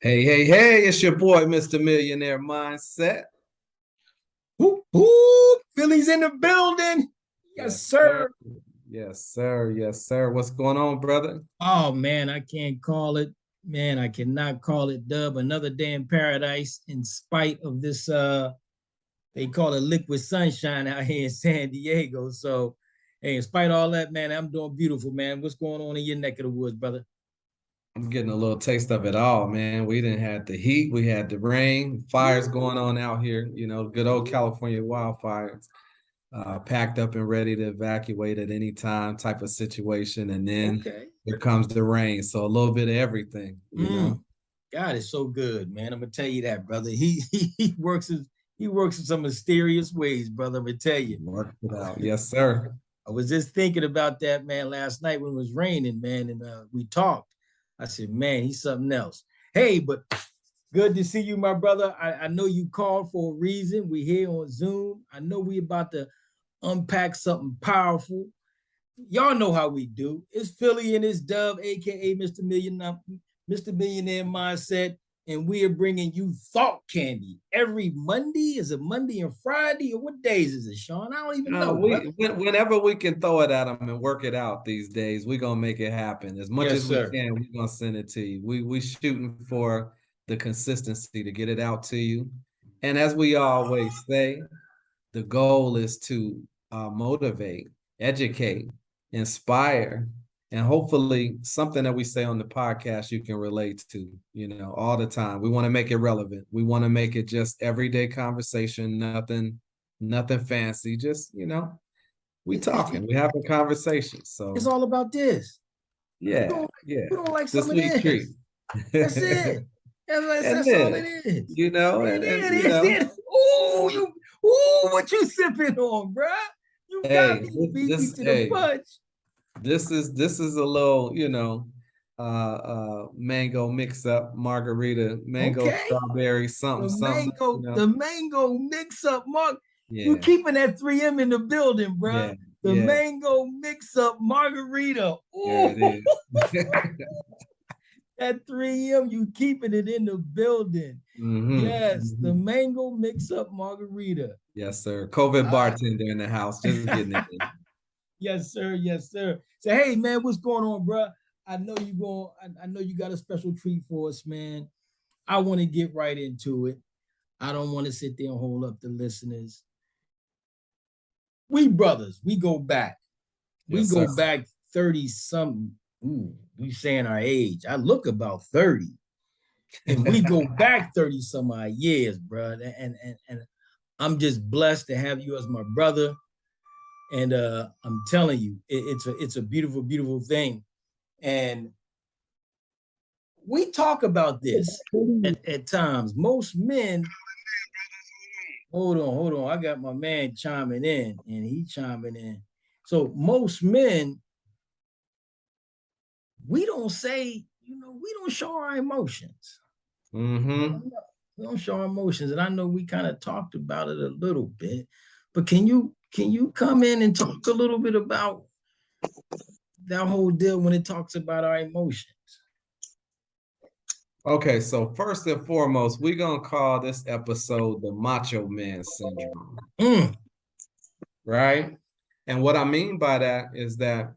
Hey, hey, hey, it's your boy, Mr. Millionaire Mindset. Whoop, whoop. Philly's in the building. Yes, sir. Yes, sir. Yes, sir. What's going on, brother? Oh, man, I can't call it. Man, I cannot call it dub. Another day in paradise in spite of this, they call it liquid sunshine out here in San Diego. So, hey, in spite of all that, man, I'm doing beautiful, man. What's going on in your neck of the woods, brother? I'm getting a little taste of it all, man. We didn't have the heat, we had the rain, fires going on out here, good old California wildfires, packed up and ready to evacuate at any time type of situation. And then here comes the rain. So a little bit of everything, God is so good, man. I'm gonna tell you that, brother. He works in some mysterious ways, brother. I'm gonna tell you. Work it out. Yes, sir. I was just thinking about that, man, last night when it was raining, man, and we talked. I said, man, he's something else. Hey, but good to see you, my brother. I know you called for a reason. We here on Zoom. I know we about to unpack something powerful. Y'all know how we do. It's Philly and it's Dove, aka Mr. Millionaire Mindset, and we are bringing you thought candy every Monday. Is it Monday and Friday, or what days is it, Sean? I don't even know. Whenever we can throw it at them and work it out these days, we're gonna make it happen. As much as we can, we're gonna send it to you. We shooting for the consistency to get it out to you. And as we always say, the goal is to motivate, educate, inspire, and hopefully something that we say on the podcast you can relate to, all the time. We want to make it relevant. We want to make it just everyday conversation, nothing fancy, just, we talking, we having conversations. So it's all about this. Yeah. We don't like some of this. Treat. That's it. That's all it is. What you sipping on, bro? You got me beat me to the punch. This is a little, mango mix up margarita, mango strawberry, something. The mango mix up, Mark. Yeah. You keeping that 3M in the building, bro. Yeah. The mango mix up margarita. There it is. That 3M, you keeping it in the building. Mm-hmm. Yes, the mango mix up margarita. Yes, sir. COVID bartender in the house, just getting it in. Yes, sir. Yes, sir. So, hey, man, what's going on, bro? I know you got a special treat for us, man. I want to get right into it. I don't want to sit there and hold up the listeners. We brothers, we go back. We go back 30-something. Ooh, we saying our age. I look about 30. And we go back 30-some odd years, bro. And I'm just blessed to have you as my brother. And I'm telling you, it's a beautiful, beautiful thing. And we talk about this at times. Most men, hold on. I got my man chiming in, and he chiming in. So most men, we don't say, we don't show our emotions. Mm-hmm. We don't show our emotions. And I know we kind of talked about it a little bit, but can you come in and talk a little bit about that whole deal when it talks about our emotions? Okay, so first and foremost, we're going to call this episode the Macho Man Syndrome. Right? And what I mean by that is that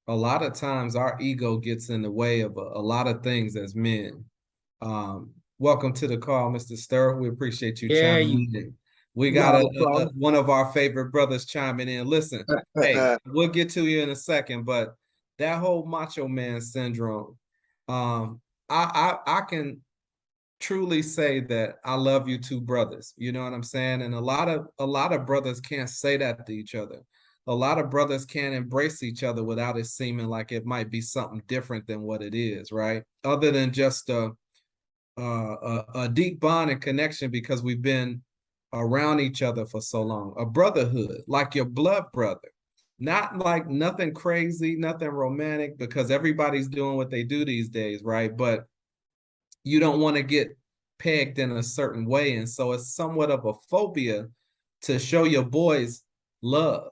a lot of times our ego gets in the way of a lot of things as men. Welcome to the call, Mr. Stir. We appreciate you chiming in. We got one of our favorite brothers chiming in. Listen, hey, we'll get to you in a second, but that whole Macho Man Syndrome, I can truly say that I love you two brothers. You know what I'm saying? And a lot of brothers can't say that to each other. A lot of brothers can't embrace each other without it seeming like it might be something different than what it is, right? Other than just a deep bond and connection because we've been around each other for so long. A brotherhood, like your blood brother. Not like nothing crazy, nothing romantic, because everybody's doing what they do these days, right? But you don't want to get pegged in a certain way. And so it's somewhat of a phobia to show your boys love.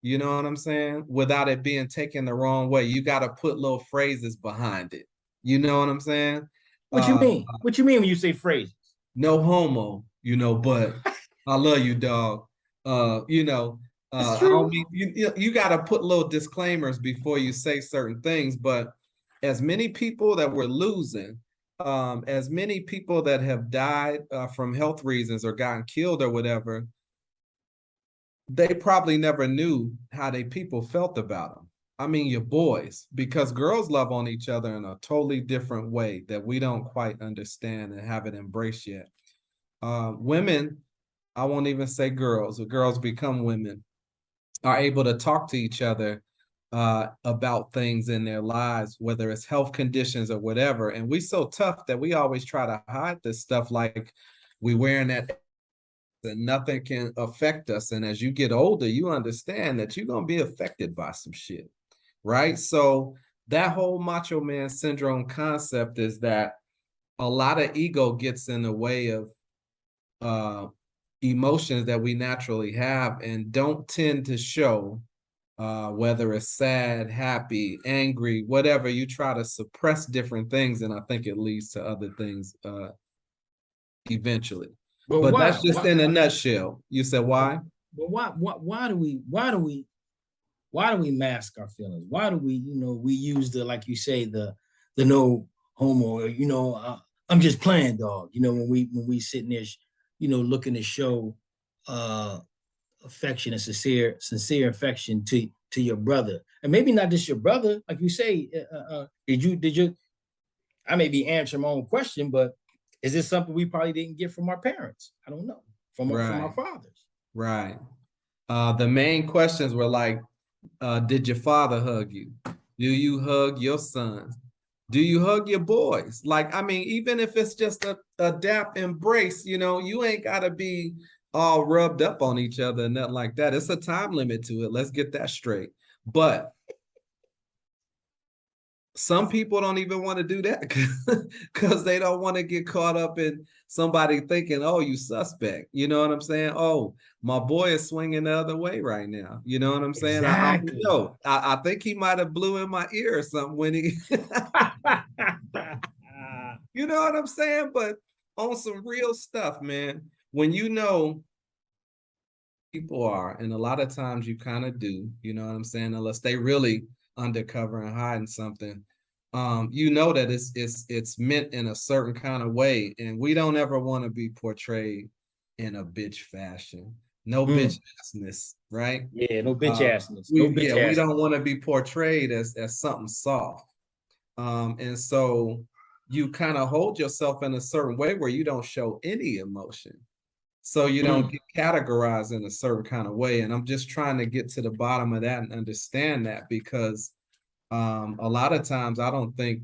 You know what I'm saying? Without it being taken the wrong way. You got to put little phrases behind it. You know what I'm saying? What you mean? What you mean when you say phrases? No homo, but I love you, dog. It's I don't true. mean you got to put little disclaimers before you say certain things, but as many people that we're losing, as many people that have died from health reasons or gotten killed or whatever, they probably never knew how they people felt about them. I mean, your boys, because girls love on each other in a totally different way that we don't quite understand and haven't embraced yet. Women, I won't even say girls, or girls become women, are able to talk to each other about things in their lives, whether it's health conditions or whatever. And we so tough that we always try to hide this stuff like we wearing that and nothing can affect us. And as you get older, you understand that you're going to be affected by some shit, right? So that whole Macho Man Syndrome concept is that a lot of ego gets in the way of emotions that we naturally have and don't tend to show, whether it's sad, happy, angry, whatever. You try to suppress different things, and I think it leads to other things eventually. But But why? that's just in a nutshell. You said why? But why do we mask our feelings? Why do we, we use the, like you say, the no homo, I'm just playing, dog. When we sitting there, looking to show uh affection and sincere affection to your brother, and maybe not just your brother, like you say. Did you? I may be answering my own question, but is this something we probably didn't get from our parents? I don't know, from our Right, fathers. right. The main questions were like, did your father hug you? Do you hug your sons? Do you hug your boys? Like, I mean, even if it's just a dap embrace, you ain't got to be all rubbed up on each other and nothing like that. It's a time limit to it. Let's get that straight. But some people don't even want to do that because they don't want to get caught up in somebody thinking, oh, you suspect. You know what I'm saying? Oh, my boy is swinging the other way right now. You know what I'm saying? I don't Exactly. know. I think he might have blew in my ear or something when he, you know what I'm saying? But on some real stuff, man, when you know people are, and a lot of times you kind of do, you know what I'm saying? Unless they really undercover and hiding something, you know that it's meant in a certain kind of way, and we don't ever want to be portrayed in a bitch fashion. No bitch assness, right? Yeah, no bitch Uh, assness. No we bitch yeah, we assness. don't want to be portrayed as something soft. And so you kind of hold yourself in a certain way where you don't show any emotion, so you don't get categorized in a certain kind of way. And I'm just trying to get to the bottom of that and understand that, because a lot of times I don't think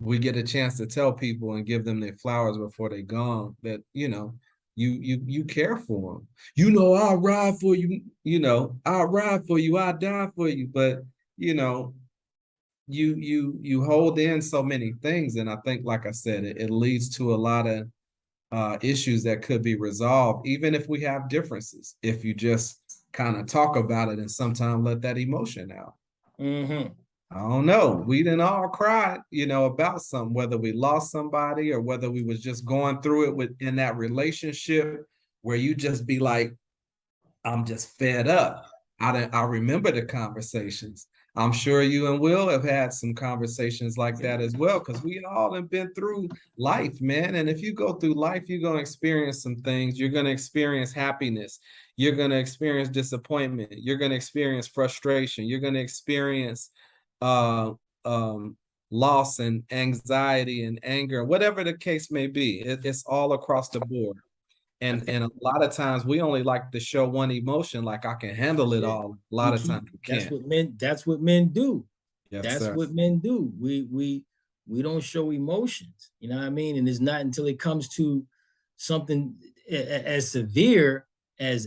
we get a chance to tell people and give them their flowers before they're gone, that you care for them. I'll ride for you. I'll ride for you. I'll die for you. But you know you hold in so many things, and I think, like I said, it leads to a lot of issues that could be resolved, even if we have differences, if you just kind of talk about it and sometimes let that emotion out. Mm-hmm. I don't know. We didn't all cry, about something, whether we lost somebody or whether we was just going through it in that relationship where you just be like, I'm just fed up. I remember the conversations. I'm sure you and Will have had some conversations like that as well, because we all have been through life, man. And if you go through life, you're going to experience some things. You're going to experience happiness. You're going to experience disappointment. You're going to experience frustration. You're going to experience uh, um, loss and anxiety and anger, whatever the case may be. It's all across the board. And a lot of times we only like to show one emotion, like I can handle it Yeah. all. A lot of times we That's can't. what men do. Yes, That's sir. what men do. We don't show emotions. You know what I mean? And it's not until it comes to something as severe as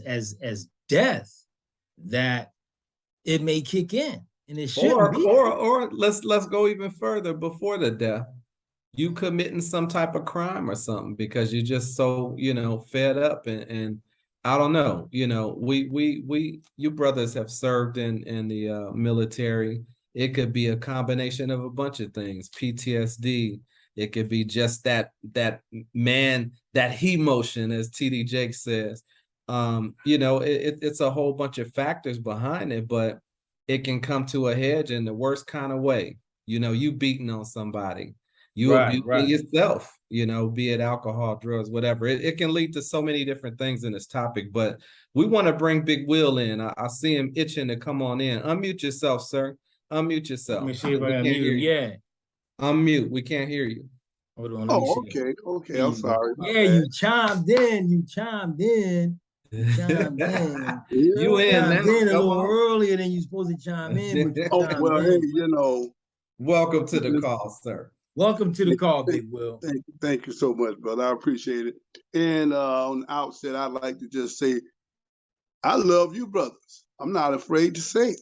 death that it may kick in, and it shouldn't be. Or let's go even further before the death. You committing some type of crime or something because you're just so, fed up and I don't know, you brothers have served in the military. It could be a combination of a bunch of things, PTSD. It could be just that man, that he motion, as TD Jake says. It's a whole bunch of factors behind it, but it can come to a head in the worst kind of way. You beating on somebody, you abusing yourself, be it alcohol, drugs, whatever. It can lead to so many different things in this topic, but we want to bring Big Will in. I see him itching to come on in. Unmute yourself, sir. Unmute yourself. Let me see if I can mute him. Yeah. Unmute. We can't hear you. Hold on. Let me see. Okay. I'm sorry. Yeah, you chimed in. You chimed in. You in a little earlier than you supposed to chime in. Well, welcome to the call, sir. Welcome to the call, Big Will. Thank you so much, brother. I appreciate it. And on the outset, I'd like to just say, I love you, brothers. I'm not afraid to say it.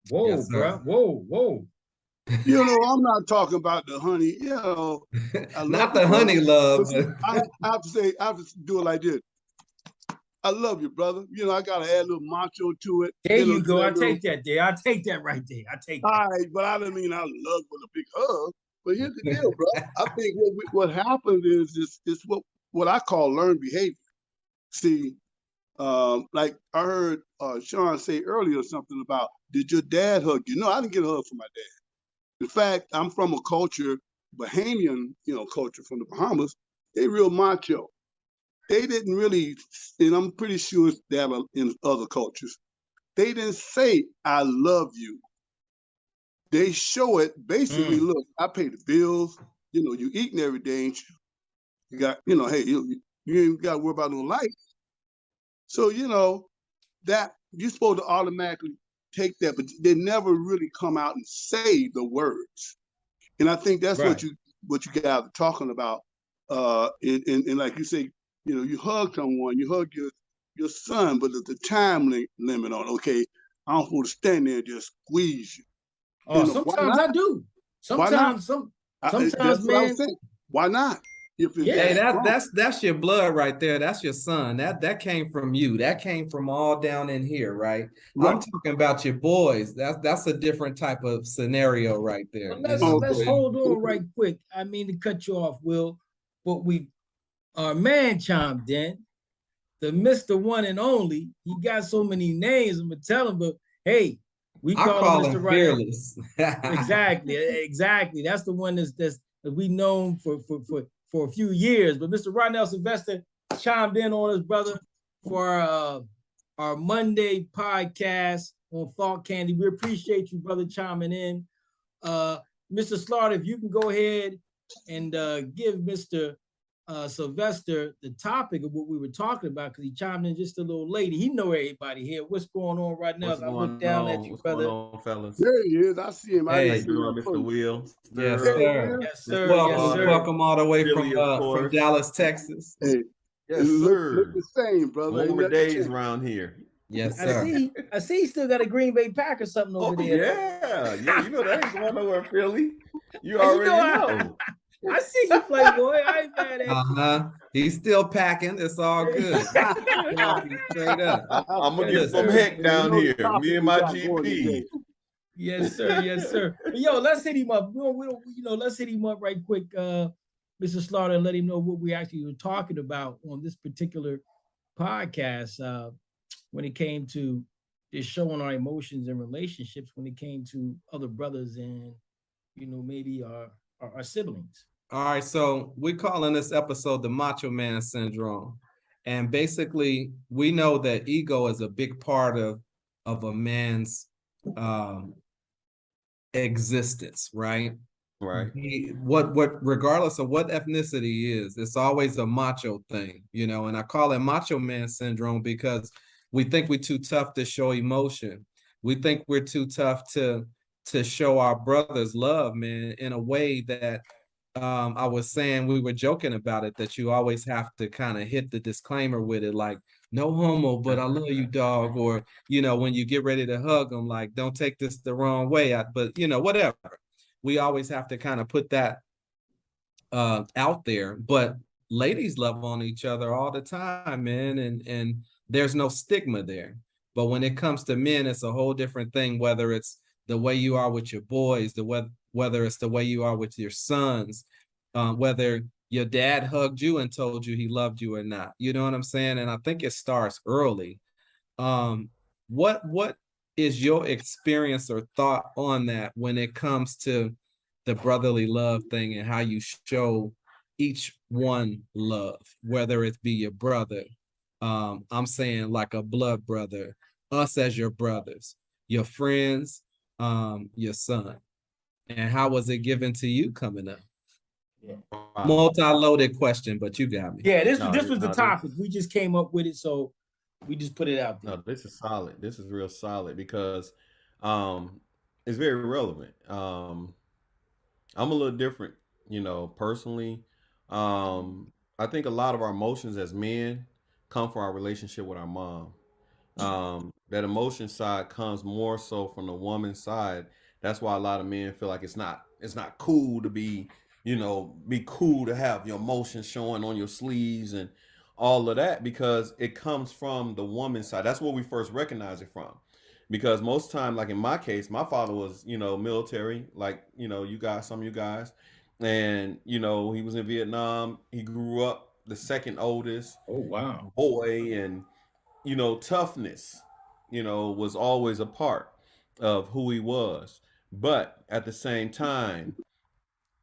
Whoa, yes, bro. Whoa. I'm not talking about the honey. Not the honey love. I have to do it like this. I love you, brother. I got to add a little macho to it. There you go. I take that there. I take that right there. I take that. All right, but I don't mean I love with a big hug. But here's the deal, bro. I think what happens is what I call learned behavior. See, like I heard Sean say earlier something about, did your dad hug you? No, I didn't get a hug from my dad. In fact, I'm from a culture, Bahamian, culture from the Bahamas. They real macho. They didn't really, and I'm pretty sure that in other cultures, they didn't say, I love you. They show it basically, look, I pay the bills, you eating every day, ain't you? You got, hey, you ain't got to worry about no lights. So, that you're supposed to automatically take that, but they never really come out and say the words. And I think that's what you guys are talking about. And like you say, you hug someone, you hug your son, but there's the time limit on, okay, I don't want to stand there and just squeeze you. Oh, sometimes I do. Sometimes, man. Why not? Hey, that's your blood right there. That's your son. That came from you. That came from all down in here, right? I'm talking about your boys. That's a different type of scenario right there. Well, let's hold on right quick. I mean to cut you off, Will, but our man chimed in, the Mr. One and Only. He got so many names. I'm gonna tell him, but hey. We call him Mr. Fearless. Exactly. That's the one that's we known for a few years. But Mr. Rodnell Sylvester chimed in on us, brother, for our Monday podcast on Thought Candy. We appreciate you, brother, chiming in. Mr. Slaughter, if you can go ahead and give Mr. Sylvester the topic of what we were talking about, because he chimed in just a little late. He know everybody here. What's going on right now? As I look down at you, What's brother. going on, fellas? There he is. I see him. Hey, Mr. Will. Yes, sir. Yes, sir. Welcome all the way from Dallas, Texas. Hey, yes, sir. Look the same, brother. Warmer days around here. Yes, sir. I see you still got a Green Bay Packer something over there. Yeah. That ain't going nowhere, Philly. You already know. I see you, Playboy. I ain't mad at you. He's still packing. It's all good. Straight up. I'm gonna get some heck down here. Me and my GP. Yes, sir. Yo, let's hit him up. Let's hit him up right quick, Mr. Slaughter, and let him know what we actually were talking about on this particular podcast when it came to just showing our emotions and relationships, when it came to other brothers and maybe our siblings. All right, so we're calling this episode the Macho Man Syndrome. And basically, we know that ego is a big part of a man's existence, right? Right. What regardless of what ethnicity he is, it's always a macho thing, and I call it Macho Man Syndrome because we think we're too tough to show emotion. We think we're too tough to show our brothers love, man, in a way that I was saying we were joking about it that you always have to kind of hit the disclaimer with it, like no homo, but I love you, dog. Or when you get ready to hug them, like don't take this the wrong way. But whatever. We always have to kind of put that out there. But ladies love on each other all the time, man, and there's no stigma there. But when it comes to men, it's a whole different thing. Whether it's the way you are with your boys, whether it's the way you are with your sons, whether your dad hugged you and told you he loved you or not. You know what I'm saying? And I think it starts early. Um, what is your experience or thought on that when it comes to the brotherly love thing and how you show each one love, whether it be your brother, I'm saying like a blood brother, us as your brothers, your friends, your son, and how was it given to you coming up? Yeah. Multi-loaded question, but you got me. Yeah, this was the topic. We just came up with it, so we just put it out there. No, this is solid. This is real solid because it's very relevant. I'm a little different, personally. I think a lot of our emotions as men come from our relationship with our mom. That emotion side comes more so from the woman's side. That's why a lot of men feel like it's not cool to be cool to have your emotions showing on your sleeves and all of that because it comes from the woman's side. That's where we first recognize it from. Because most time, like in my case, my father was, military, like, some of you guys, and he was in Vietnam. He grew up the second oldest Oh wow. boy, and toughness, was always a part of who he was. But at the same time,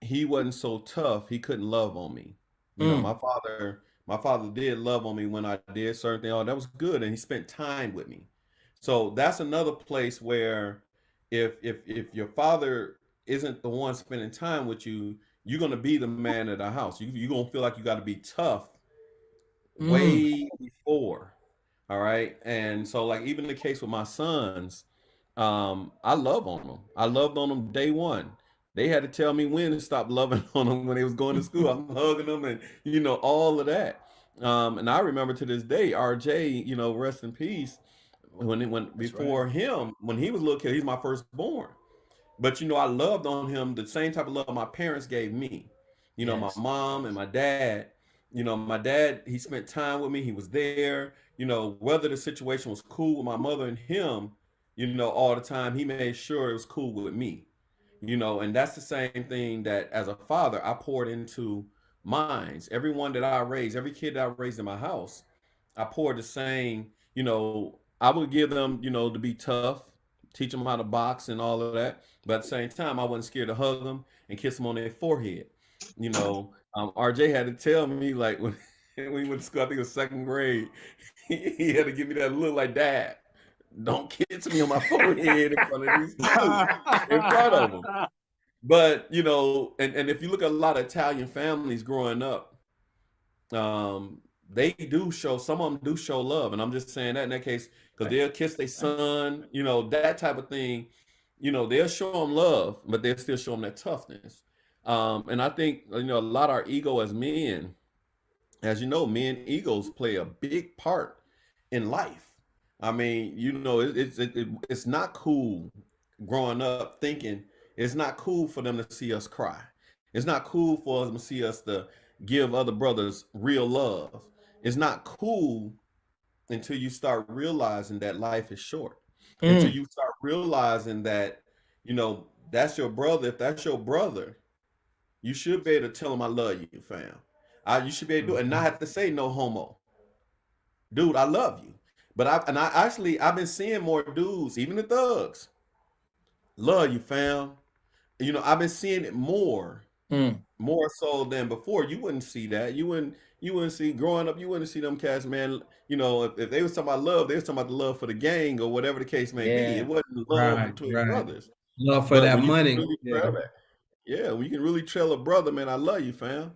he wasn't so tough. He couldn't love on me. My father did love on me when I did certain things. Oh, that was good, and he spent time with me. So that's another place where, if your father isn't the one spending time with you, you're gonna be the man of the house. You're gonna feel like you got to be tough way before. All right. And so, like, even the case with my sons, I love on them. I loved on them day one. They had to tell me when to stop loving on them when they was going to school. I'm hugging them and, all of that. And I remember to this day, RJ, rest in peace. When That's before right. him, when he was a little kid, he's my firstborn. But I loved on him the same type of love my parents gave me. My Yes. mom and my dad. My dad, he spent time with me. He was there. Whether the situation was cool with my mother and him, all the time, he made sure it was cool with me. And that's the same thing that as a father, I poured into mines. Everyone that I raised, every kid that I raised in my house, I poured the same, I would give them, to be tough, teach them how to box and all of that. But at the same time, I wasn't scared to hug them and kiss them on their forehead. RJ had to tell me, like, when, when he went to school, I think it was second grade, he had to give me that look like, Dad, don't kiss me on my forehead in front of these two, in front of them. But, and if you look at a lot of Italian families growing up, they do show, some of them do show love. And I'm just saying that in that case, because they'll kiss their son, that type of thing. They'll show them love, but they'll still show them that toughness. And I think, a lot of our ego as men, as you know, men egos play a big part in life. I mean, it's not cool growing up thinking it's not cool for them to see us cry. It's not cool for them to see us to give other brothers real love. It's not cool until you start realizing that life is short. Until you start realizing that, that's your brother. If that's your brother, you should be able to tell him I love you, fam. You should be able to do it and not have to say no homo. Dude, I love you. But I've been seeing more dudes, even the thugs, love you, fam. I've been seeing it more so than before. You wouldn't see that. You wouldn't see growing up. You wouldn't see them cats, man. If they was talking about love, they was talking about the love for the gang or whatever the case may be. It wasn't love between brothers. Love for But that when you can money. really trail that, yeah, when you can really trail a brother, man, I love you, fam.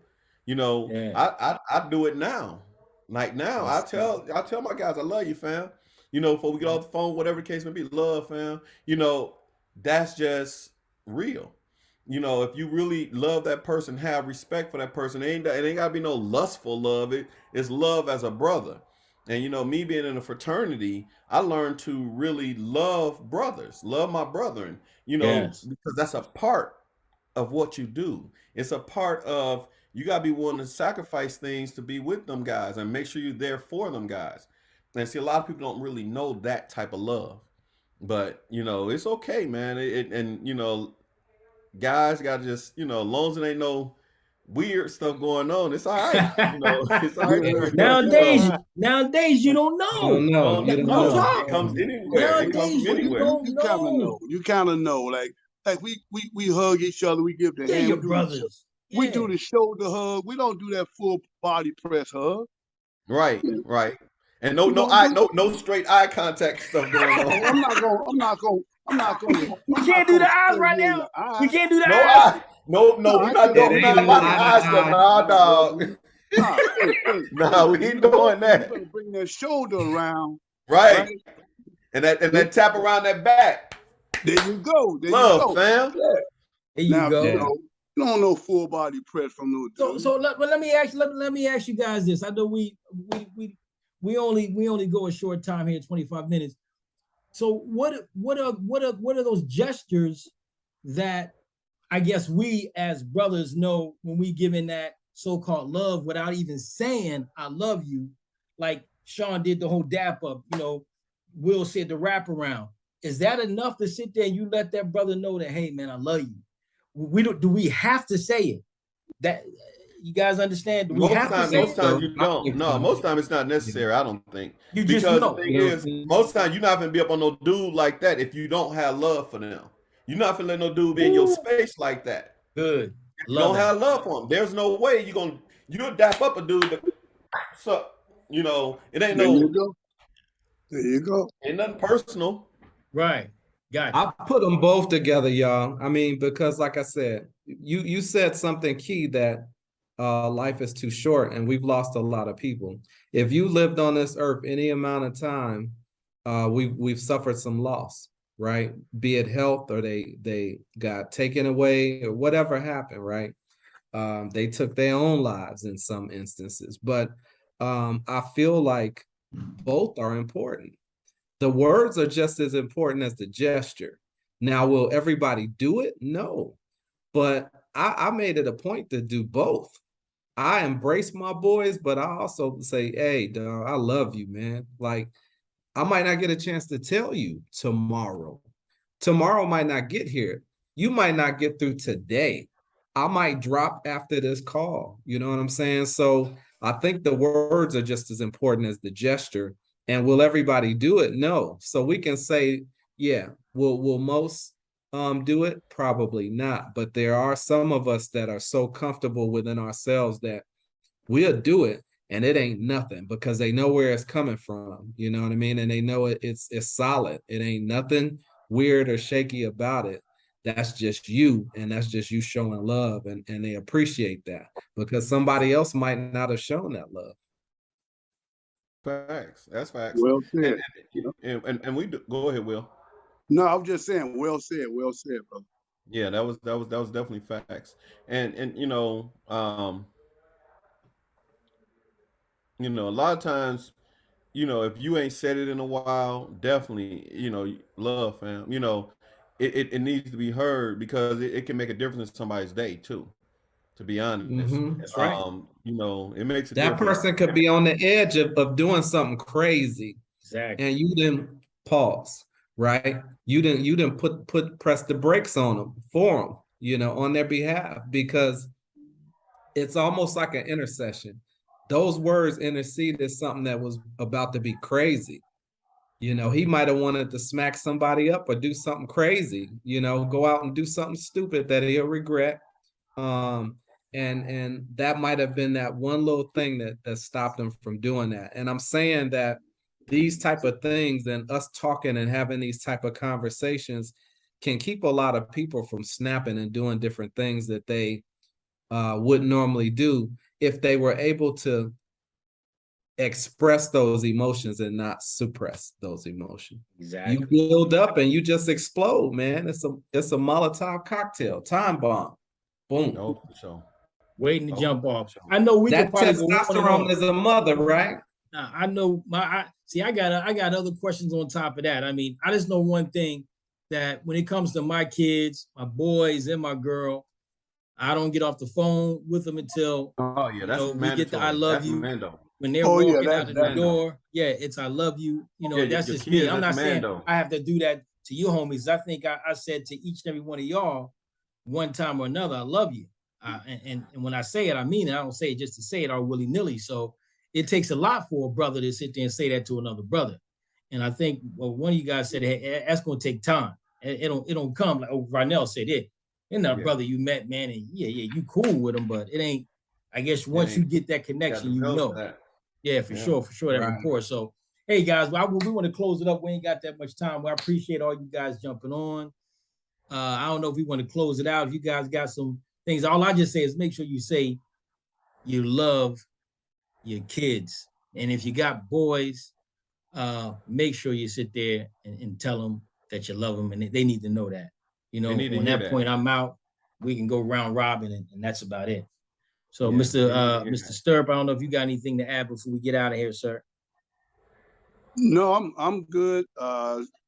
Yeah. I do it now. Like now, I tell my guys I love you, fam. Before we get off the phone, whatever the case may be, love, fam. That's just real. you know, if you really love that person, have respect for that person. It ain't gotta be no lustful love. It's love as a brother. And you know, me being in a fraternity, I learned to really love brothers, love my brethren, you know, Yes. because that's a part of what you do. It's a part of you gotta be willing to sacrifice things to be with them guys and make sure you're there for them guys. And see, a lot of people don't really know that type of love. But you know, it's okay, man. And you know, guys got to just, you know, as long as there ain't no weird stuff going on, it's all right. You know, it's all right to bring that nowadays, stuff. nowadays you don't You don't know. know. You don't Real No, know. talk. it comes anywhere. It comes Nowadays from you anywhere. don't You kind of know. know. You kind of know. Like we hug each other. We give the Yeah, hand. your brothers. We Yeah. do the shoulder hug. We don't do that full body press hug. Right, right. And We don't do. no straight eye contact stuff going on. Oh, I'm not going. I'm not going. I'm not going. We I'm not can't do going the to eyes stare right you in now. the eye. We can't do the No eyes. eye. No, No, we I not can't doing. do We It that. ain't not no locking eye to eyes up. eye. Nah, dog. Nah, hey, Nah, we ain't doing you that. better bring that shoulder around, right? Right. And that tap around that back. There you go. There you Love, go. fam. Yeah. There you Now go. Yeah. you don't know full body press from no dude. So let me ask you guys this. I know we only go a short time here, 25 minutes. So what are those gestures that I guess we as brothers know when we give in that so-called love without even saying I love you, like Sean did the whole dap up, you know, Will said the wrap around. Is that enough to sit there and you let that brother know that, hey man, I love you? Do we have to say it? That you guys understand? Do we have to say Most it? times you I don't. think No, so. most time it's not necessary. I don't think You just because the know. thing You is, know, most time you're not gonna be up on no dude like that if you don't have love for them. You're not gonna let no dude be in your space like that. Good. You Love don't that. have love for him. There's no way you'll dap up a dude. That, so you know it ain't There you no go. There you go. ain't nothing personal. Right. Gotcha. I put them both together, y'all. I mean, because like I said, you said something key that life is too short and we've lost a lot of people. If you lived on this earth any amount of time, we've suffered some loss, right? Be it health or they got taken away or whatever happened, right? They took their own lives in some instances, but I feel like both are important. The words are just as important as the gesture. Now, will everybody do it? No, but I made it a point to do both. I embrace my boys, but I also say, hey, dog, I love you, man. Like, I might not get a chance to tell you tomorrow. Tomorrow might not get here. You might not get through today. I might drop after this call. You know what I'm saying? So I think the words are just as important as the gesture. And will everybody do it? No. So we can say, yeah, will most do it? Probably not. But there are some of us that are so comfortable within ourselves that we'll do it and it ain't nothing because they know where it's coming from. You know what I mean? And they know it's solid. It ain't nothing weird or shaky about it. That's just you, and that's just you showing love, and they appreciate that because somebody else might not have shown that love. Facts. That's facts. Well And said. and we do, go ahead, Will. No, I'm just saying. Well said. Well said, brother. Yeah, that was definitely facts. And a lot of times, if you ain't said it in a while, definitely, love, fam. It needs to be heard because it can make a difference in somebody's day too. To be honest, Mm-hmm. That's right. it makes a That difference. person could be on the edge of doing something crazy, Exactly. and you didn't pause, right? You didn't press the brakes on them for them, on their behalf, because it's almost like an intercession. Those words interceded something that was about to be crazy. He might have wanted to smack somebody up or do something crazy, go out and do something stupid that he'll regret. And that might have been that one little thing that stopped him from doing that. And I'm saying that these type of things and us talking and having these type of conversations can keep a lot of people from snapping and doing different things that they wouldn't normally do if they were able to express those emotions and not suppress those emotions. Exactly. You build up and you just explode, man. It's a Molotov cocktail, time bomb. Boom. No, for sure. Waiting to jump off. I know we could That probably go on and testosterone on. is a mother, right? Now, I know I got other questions on top of that. I mean, I just know one thing, that when it comes to my kids, my boys and my girl, I don't get off the phone with them until Oh yeah, that's we get the I mandatory. love That's you. Mando. When they're Oh, yeah, walking that's out of the Mando. door, yeah, it's I love you. You know, Yeah, that's your just kids, me. I'm not that's saying Mando. I have to do that to you, homies. I think I said to each and every one of y'all, one time or another, I love you. And when I say it, I mean it. I don't say it just to say it or willy-nilly. So it takes a lot for a brother to sit there and say that to another brother. And I think, well, one of you guys said, hey, that's going to take time. It don't come like, oh, Ronell said it. And that brother you met, man, and yeah, you cool with him, but it ain't, I guess once you get that connection, you know. That. Yeah, for sure, that rapport. So, hey, guys, we want to close it up. We ain't got that much time. Well, I appreciate all you guys jumping on. I don't know if we want to close it out. If you guys got some things, all I just say is make sure you say you love your kids. And if you got boys, make sure you sit there and tell them that you love them, and they need to know that. You know, on that point, I'm out. We can go round robin, and that's about it. So, yeah, Mr. Stirp, I don't know if you got anything to add before we get out of here, sir. No, I'm good.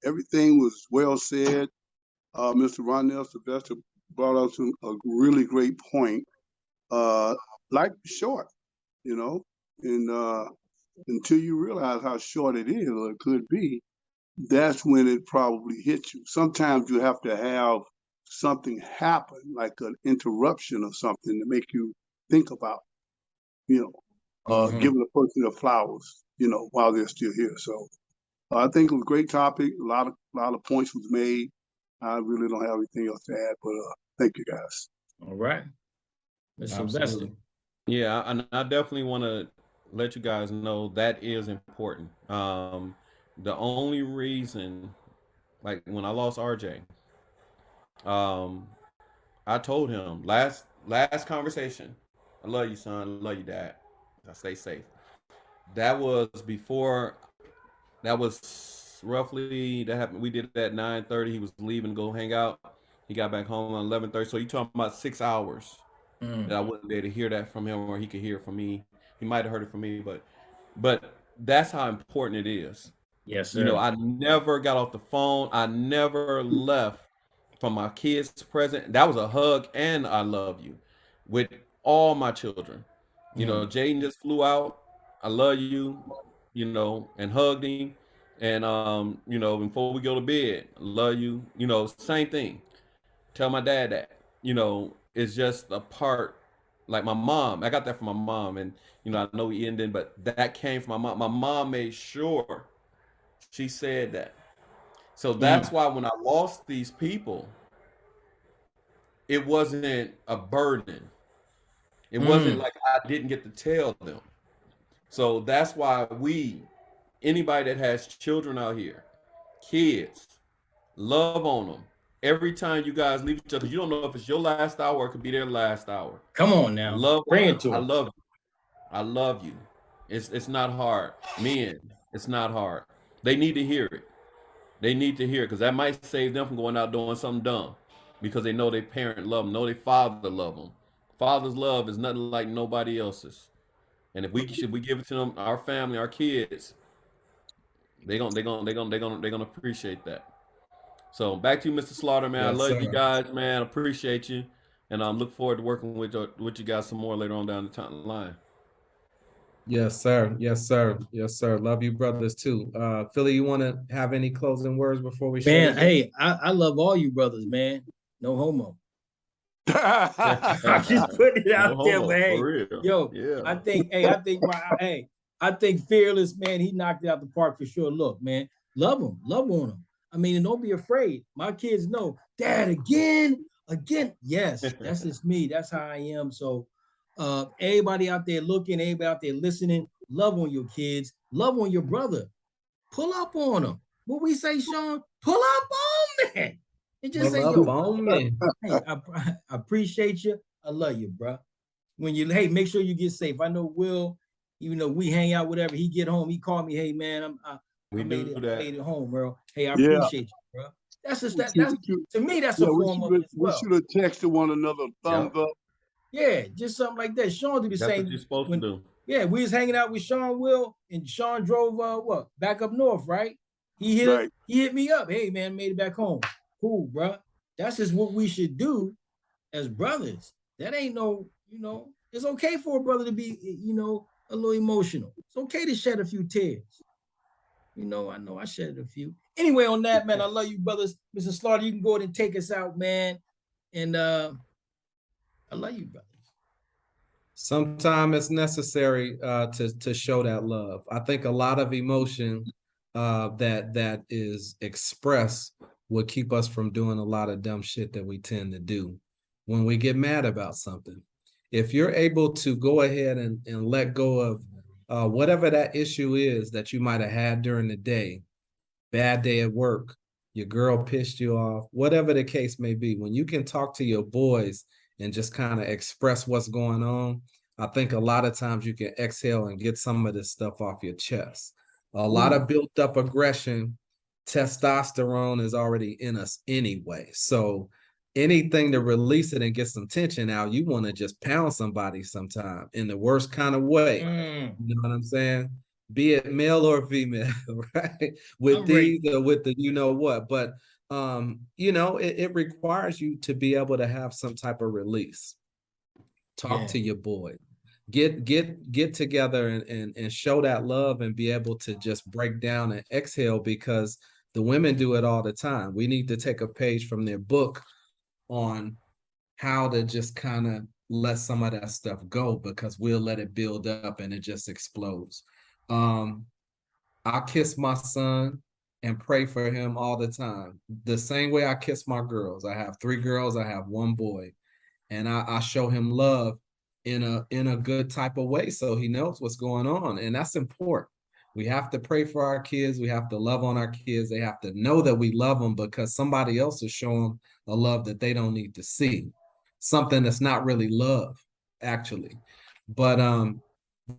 Everything was well said. Mr. Ronell Sylvester brought up a really great point. Life is short, you know, and until you realize how short it is or it could be, that's when it probably hits you. Sometimes you have to have something happen, like an interruption or something, to make you think about, giving a person the flowers, while they're still here. So I think it was a great topic. A lot of points was made. I really don't have anything else to add, but thank you guys. All right. Mr. Sylvester. Yeah, and I definitely want to let you guys know that is important. The only reason, like when I lost RJ, I told him last conversation, I love you, son. I love you, dad. I stay safe. That was before. That was roughly that happened. We did it at 9:30. He was leaving to go hang out. He got back home at 11:30. So you talking about 6 hours that I wouldn't be able to hear that from him, or he could hear it from me. He might have heard it from me, but that's how important it is. Yes, sir. You know, I never got off the phone. I never left from my kids present. That was a hug and I love you with all my children. You know, Jaden just flew out. I love you, and hugged him. And before we go to bed, I love you. Same thing. Tell my dad that. It's just a part. Like my mom, I got that from my mom, and I know he ended, but that came from my mom. My mom made sure she said that. So that's why when I lost these people, it wasn't a burden. It wasn't like I didn't get to tell them. So that's why anybody that has children out here, kids, love on them. Every time you guys leave each other, you don't know if it's your last hour or it could be their last hour. Come on now. Bring it to them. I love you. It's not hard. Men, it's not hard. They need to hear it. They need to hear it because that might save them from going out doing something dumb because they know their parent love them, know their father love them. Father's love is nothing like nobody else's. And if we give it to them, our family, our kids, they're gonna appreciate that. So back to you, Mr. Slaughter, man. Yes, I love you guys, man. Appreciate you, and I'm look forward to working with you guys some more later on down the line. Yes, sir. Yes, sir. Yes, sir. Love you, brothers, too. Philly, you want to have any closing words before we? Man, hey, I love all you brothers, man. No homo. I'm just putting it out there, but hey, yo, yeah. I think Fearless, man, he knocked it out the park for sure. Look, man, love on him. I mean, and don't be afraid. My kids know, Dad, again. Yes, that's just me. That's how I am. So, everybody out there looking, everybody out there listening, love on your kids, love on your brother. Pull up on them. What we say, Sean? Pull up on me. And just say, yo, hey, I appreciate you. I love you, bro. Make sure you get safe. I know Will, Even though we hang out, whatever, he get home, he called me, hey man, I made it home, bro. Hey, I appreciate you, bro. That's just that's to me, that's a form of it as well. We should have texted one another, thumbs up. Yeah, just something like that. Sean do the same. That's what you're supposed to do. Yeah, we was hanging out with Sean Will, and Sean drove back up north, right? He hit me up. Hey man, made it back home. Cool, bro. That's just what we should do as brothers. That ain't no, it's okay for a brother to be, a little emotional. It's okay to shed a few tears. I know I shed a few. Anyway, on that, man, I love you, brothers. Mr. Slaughter, you can go ahead and take us out, man. And I love you, brothers. Sometimes it's necessary to show that love. I think a lot of emotion that is expressed will keep us from doing a lot of dumb shit that we tend to do when we get mad about something. If you're able to go ahead and let go of whatever that issue is that you might have had during the day, bad day at work, your girl pissed you off, whatever the case may be, when you can talk to your boys and just kind of express what's going on, I think a lot of times you can exhale and get some of this stuff off your chest. A lot of built up aggression, testosterone is already in us anyway. So anything to release it and get some tension out, you want to just pound somebody sometime in the worst kind of way. You know what I'm saying? Be it male or female, right? With these or with the what. But it requires you to be able to have some type of release. Talk to your boy. Get together and show that love and be able to just break down and exhale, because the women do it all the time. We need to take a page from their book on how to just kind of let some of that stuff go, because we'll let it build up and it just explodes. I kiss my son and pray for him all the time. The same way I kiss my girls. I have 3 girls, I have 1 boy. And I show him love in a good type of way, so he knows what's going on. And that's important. We have to pray for our kids. We have to love on our kids. They have to know that we love them, because somebody else is showing them a love that they don't need to see. Something that's not really love, actually. But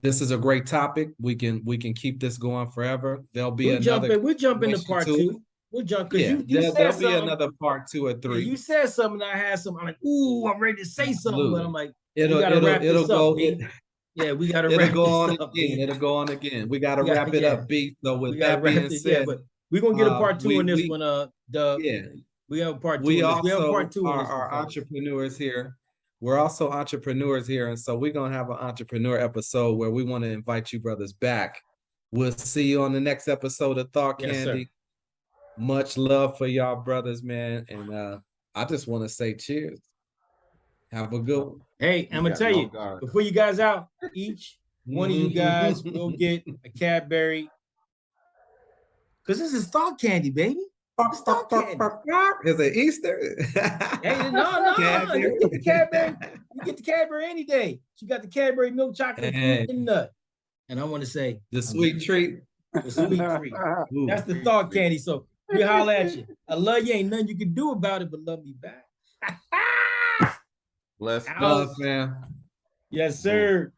this is a great topic. We can keep this going forever. There'll be we'll jump into part 2. We'll jump, because there'll be another part 2 or 3. Yeah, you said something, I had something. I'm like, ooh, I'm ready to say something, but I'm like, it'll go. Yeah, we gotta wrap go on this up, again. B. It'll go on again. We gotta wrap it up, B. So with that being said, but we're gonna get a part 2 on this one. We have a part 2. We also are entrepreneurs here. We're also entrepreneurs here, and so we're gonna have an entrepreneur episode where we want to invite you brothers back. We'll see you on the next episode of Thought Candy. Sir. Much love for y'all brothers, man. And I just want to say cheers. Have a good one. Hey, I'm going to tell you, before you guys out, each one of you guys will get a Cadbury. Because this is Thought Candy, baby. It's Thought Candy. Is it Easter? Hey, no. You get the Cadbury. You get the Cadbury any day. You got the Cadbury milk chocolate fruit and nut. And I want to say, the sweet treat. The sweet treat. That's the Thought Candy. So we holler at you. I love you. Ain't nothing you can do about it but love me back. Bless love, man. Yes, sir.